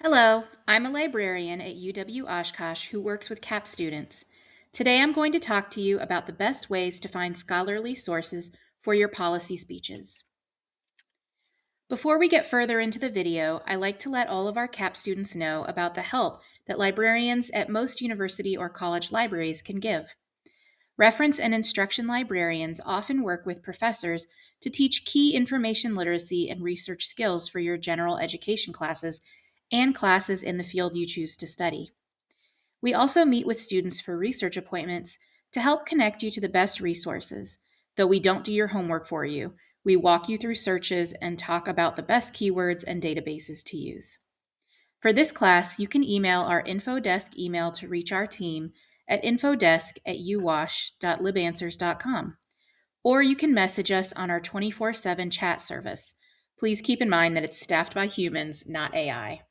Hello, I'm a librarian at UW Oshkosh who works with CAPP students. Today I'm going to talk to you about the best ways to find scholarly sources for your policy speeches. Before we get further into the video, I like to let all of our CAPP students know about the help that librarians at most university or college libraries can give. Reference and instruction librarians often work with professors to teach key information literacy and research skills for your general education classes and classes in the field you choose to study. We also meet with students for research appointments to help connect you to the best resources. Though we don't do your homework for you, we walk you through searches and talk about the best keywords and databases to use. For this class, you can email our InfoDesk email to reach our team at infodesk@uwash.libanswers.com, or you can message us on our 24/7 chat service. Please keep in mind that it's staffed by humans, not AI.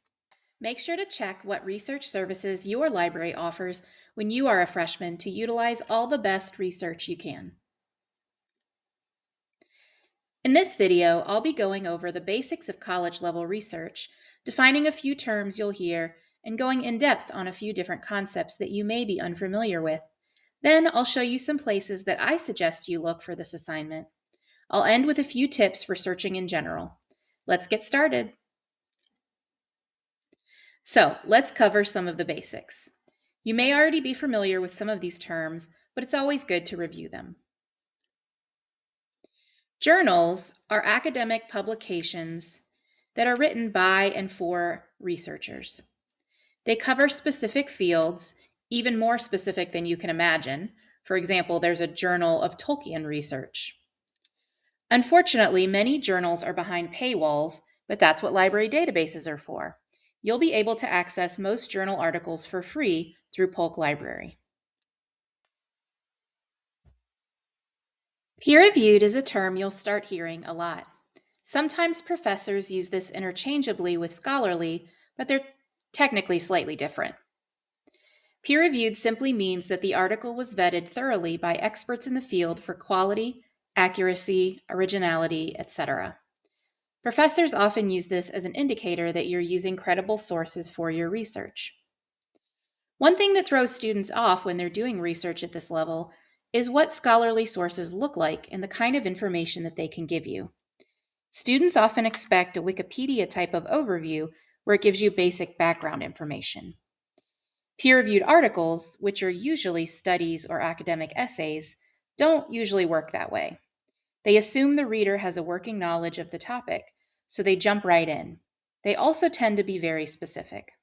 Make sure to check what research services your library offers when you are a freshman to utilize all the best research you can. In this video, I'll be going over the basics of college-level research, defining a few terms you'll hear, and going in depth on a few different concepts that you may be unfamiliar with. Then I'll show you some places that I suggest you look for this assignment. I'll end with a few tips for searching in general. Let's get started. So let's cover some of the basics. You may already be familiar with some of these terms, but it's always good to review them. Journals are academic publications that are written by and for researchers. They cover specific fields, even more specific than you can imagine. For example, there's a journal of Tolkien research. Unfortunately, many journals are behind paywalls, but that's what library databases are for. You'll be able to access most journal articles for free through Polk Library. Peer-reviewed is a term you'll start hearing a lot. Sometimes professors use this interchangeably with scholarly, but they're technically slightly different. Peer-reviewed simply means that the article was vetted thoroughly by experts in the field for quality, accuracy, originality, etc. Professors often use this as an indicator that you're using credible sources for your research. One thing that throws students off when they're doing research at this level is what scholarly sources look like and the kind of information that they can give you. Students often expect a Wikipedia type of overview where it gives you basic background information. Peer-reviewed articles, which are usually studies or academic essays, don't usually work that way. They assume the reader has a working knowledge of the topic, so they jump right in. They also tend to be very specific.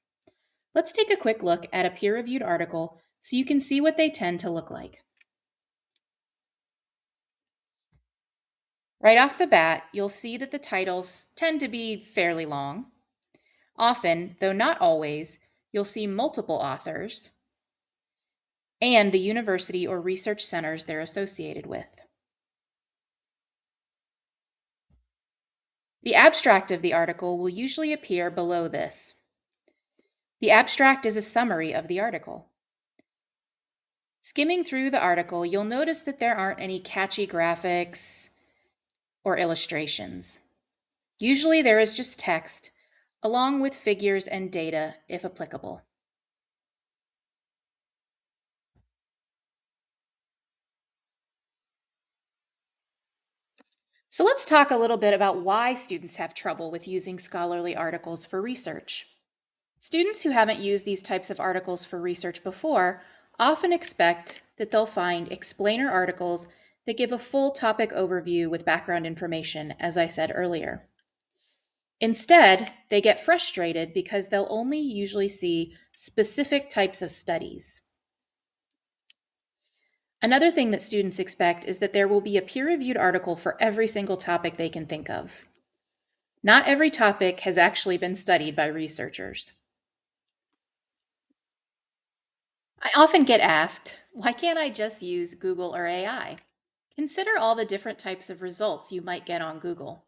Let's take a quick look at a peer-reviewed article so you can see what they tend to look like. Right off the bat, you'll see that the titles tend to be fairly long. Often, though not always, you'll see multiple authors and the university or research centers they're associated with. The abstract of the article will usually appear below this. The abstract is a summary of the article. Skimming through the article, you'll notice that there aren't any catchy graphics or illustrations. Usually there is just text, along with figures and data, if applicable. So let's talk a little bit about why students have trouble with using scholarly articles for research. Students who haven't used these types of articles for research before often expect that they'll find explainer articles that give a full topic overview with background information, as I said earlier. Instead, they get frustrated because they'll only usually see specific types of studies. Another thing that students expect is that there will be a peer-reviewed article for every single topic they can think of. Not every topic has actually been studied by researchers. I often get asked, why can't I just use Google or AI? Consider all the different types of results you might get on Google.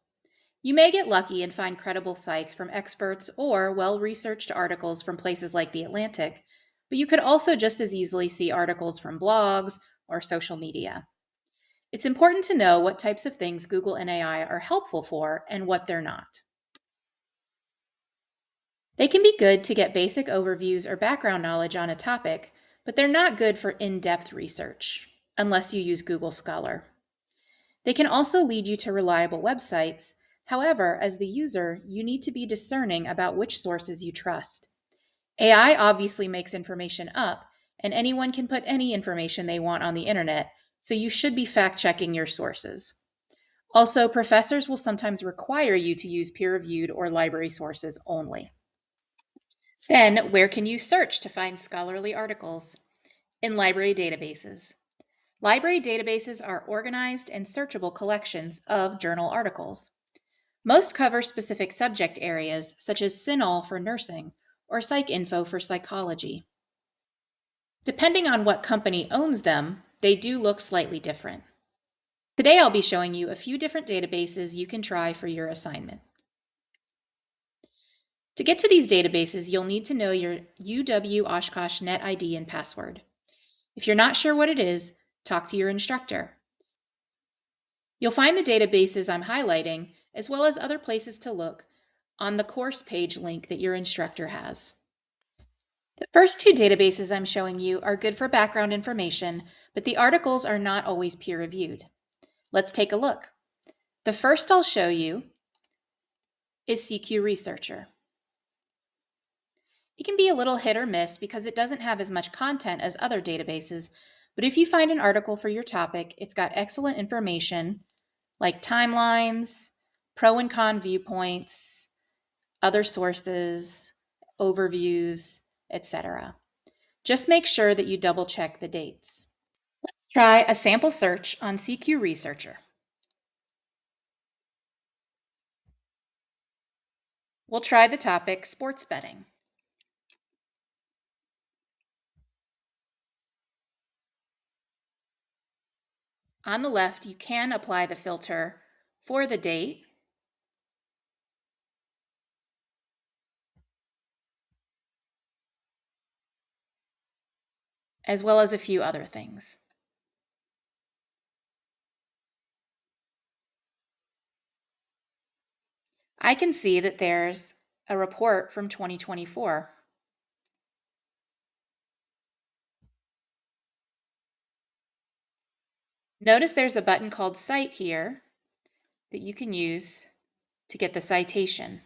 You may get lucky and find credible sites from experts or well-researched articles from places like The Atlantic, but you could also just as easily see articles from blogs or social media. It's important to know what types of things Google and AI are helpful for and what they're not. They can be good to get basic overviews or background knowledge on a topic, but they're not good for in-depth research, unless you use Google Scholar. They can also lead you to reliable websites. However, as the user, you need to be discerning about which sources you trust. AI obviously makes information up, and anyone can put any information they want on the internet, so you should be fact-checking your sources. Also, professors will sometimes require you to use peer-reviewed or library sources only. Then, where can you search to find scholarly articles? In library databases. Library databases are organized and searchable collections of journal articles. Most cover specific subject areas, such as CINAHL for nursing or PsycInfo for psychology. Depending on what company owns them, they do look slightly different. Today I'll be showing you a few different databases you can try for your assignment. To get to these databases, you'll need to know your UW Oshkosh Net ID and password. If you're not sure what it is, talk to your instructor. You'll find the databases I'm highlighting, as well as other places to look, on the course page link that your instructor has. The first two databases I'm showing you are good for background information, but the articles are not always peer-reviewed. Let's take a look. The first I'll show you is CQ Researcher. It can be a little hit or miss because it doesn't have as much content as other databases, but if you find an article for your topic, it's got excellent information like timelines, pro and con viewpoints, other sources, overviews, etc. Just make sure that you double check the dates. Let's try a sample search on CQ Researcher. We'll try the topic sports betting. On the left, you can apply the filter for the date, as well as a few other things. I can see that there's a report from 2024. Notice there's a button called Cite here that you can use to get the citation.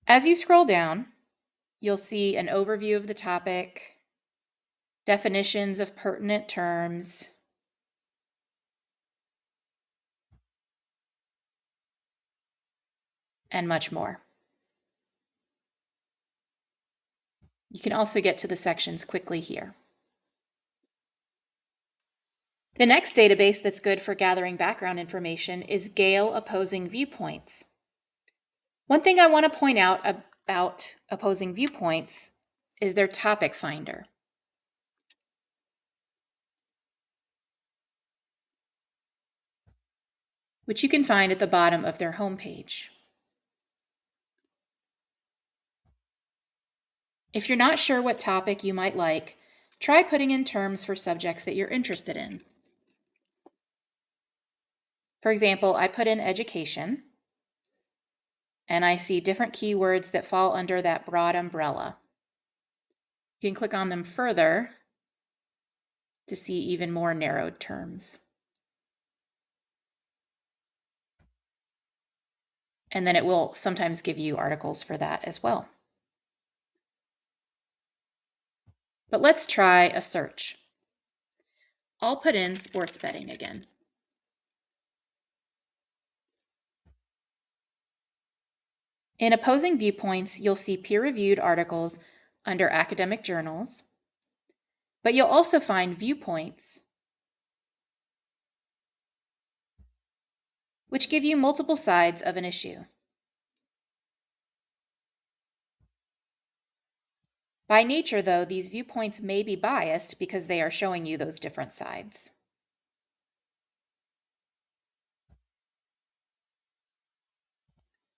As you scroll down, you'll see an overview of the topic, definitions of pertinent terms, and much more. You can also get to the sections quickly here. The next database that's good for gathering background information is Gale Opposing Viewpoints. One thing I want to point out about Opposing Viewpoints is their topic finder. Which you can find at the bottom of their homepage. If you're not sure what topic you might like, try putting in terms for subjects that you're interested in. For example, I put in education, and I see different keywords that fall under that broad umbrella. You can click on them further to see even more narrowed terms. And then it will sometimes give you articles for that as well. But let's try a search. I'll put in sports betting again. In Opposing Viewpoints, you'll see peer-reviewed articles under academic journals, but you'll also find viewpoints, which give you multiple sides of an issue. By nature, though, these viewpoints may be biased because they are showing you those different sides.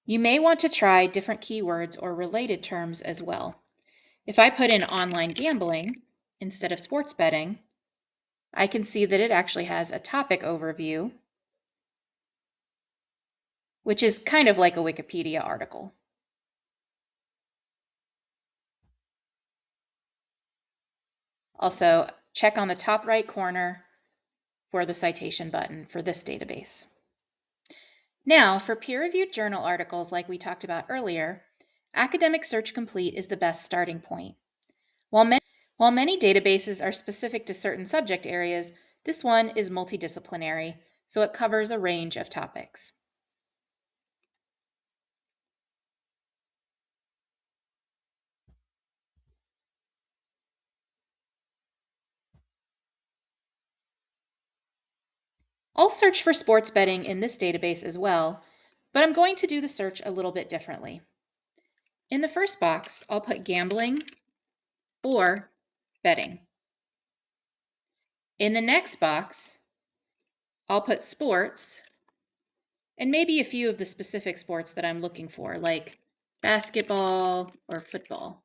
You may want to try different keywords or related terms as well. If I put in online gambling instead of sports betting, I can see that it actually has a topic overview which is kind of like a Wikipedia article. Also, check on the top right corner for the citation button for this database. Now, for peer-reviewed journal articles like we talked about earlier, Academic Search Complete is the best starting point. While many databases are specific to certain subject areas, this one is multidisciplinary, so it covers a range of topics. I'll search for sports betting in this database as well, but I'm going to do the search a little bit differently. In the first box, I'll put gambling or betting. In the next box, I'll put sports and maybe a few of the specific sports that I'm looking for, like basketball or football.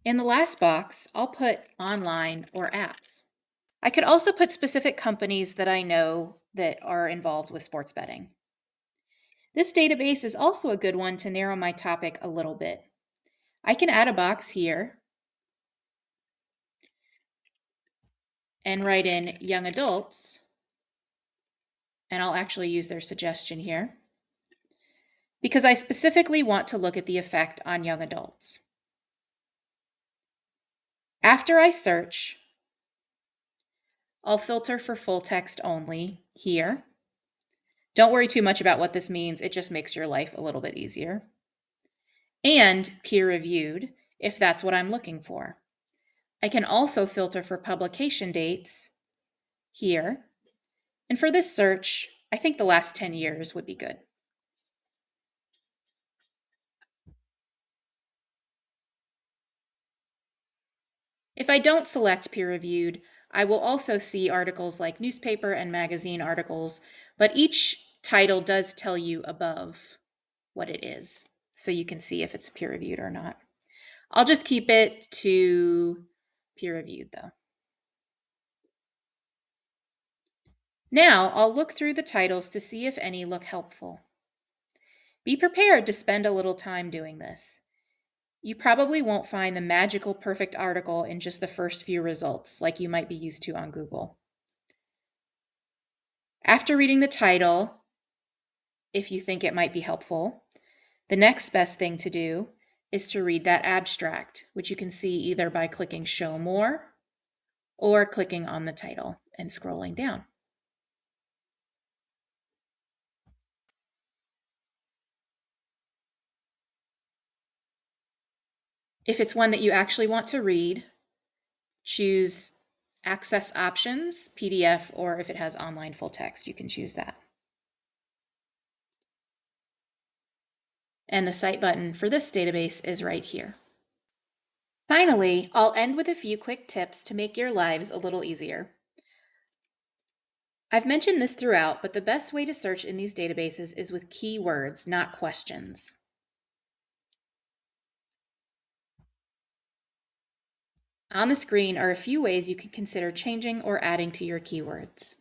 In the last box, I'll put online or apps. I could also put specific companies that I know that are involved with sports betting. This database is also a good one to narrow my topic a little bit. I can add a box here and write in young adults, and I'll actually use their suggestion here, because I specifically want to look at the effect on young adults. After I search, I'll filter for full text only here. Don't worry too much about what this means, it just makes your life a little bit easier. And peer-reviewed, if that's what I'm looking for. I can also filter for publication dates here. And for this search, I think the last 10 years would be good. If I don't select peer-reviewed, I will also see articles like newspaper and magazine articles, but each title does tell you above what it is, so you can see if it's peer-reviewed or not. I'll just keep it to peer-reviewed though. Now I'll look through the titles to see if any look helpful. Be prepared to spend a little time doing this. You probably won't find the magical perfect article in just the first few results like you might be used to on Google. After reading the title, if you think it might be helpful, the next best thing to do is to read that abstract, which you can see either by clicking Show More or clicking on the title and scrolling down. If it's one that you actually want to read, choose Access Options, PDF, or if it has online full text, you can choose that. And the Cite button for this database is right here. Finally, I'll end with a few quick tips to make your lives a little easier. I've mentioned this throughout, but the best way to search in these databases is with keywords, not questions. On the screen are a few ways you can consider changing or adding to your keywords.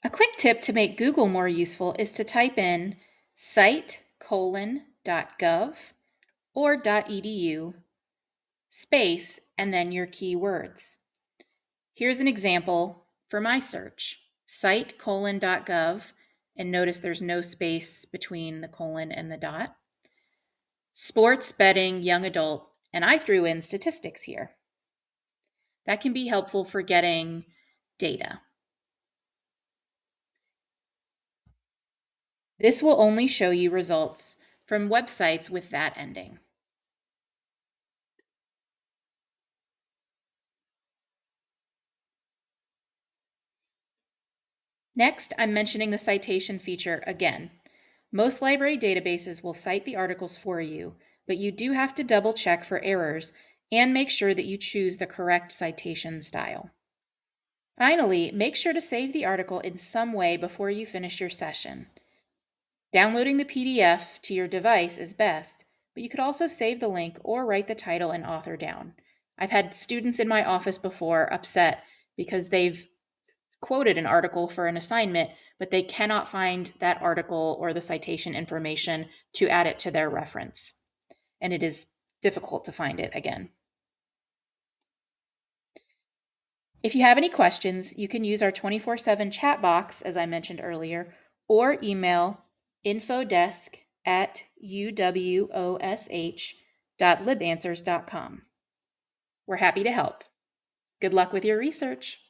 A quick tip to make Google more useful is to type in cite:/.gov or .edu space and then your keywords. Here's an example for my search, cite:/.gov, and notice there's no space between the colon and the dot. Sports betting young adult, and I threw in statistics here. That can be helpful for getting data. This will only show you results from websites with that ending. Next, I'm mentioning the citation feature again. Most library databases will cite the articles for you, but you do have to double check for errors and make sure that you choose the correct citation style. Finally, make sure to save the article in some way before you finish your session. Downloading the PDF to your device is best, but you could also save the link or write the title and author down. I've had students in my office before upset because they've quoted an article for an assignment, but they cannot find that article or the citation information to add it to their reference. And it is difficult to find it again. If you have any questions, you can use our 24/7 chat box, as I mentioned earlier, or email infodesk@uwosh.libanswers.com. We're happy to help. Good luck with your research.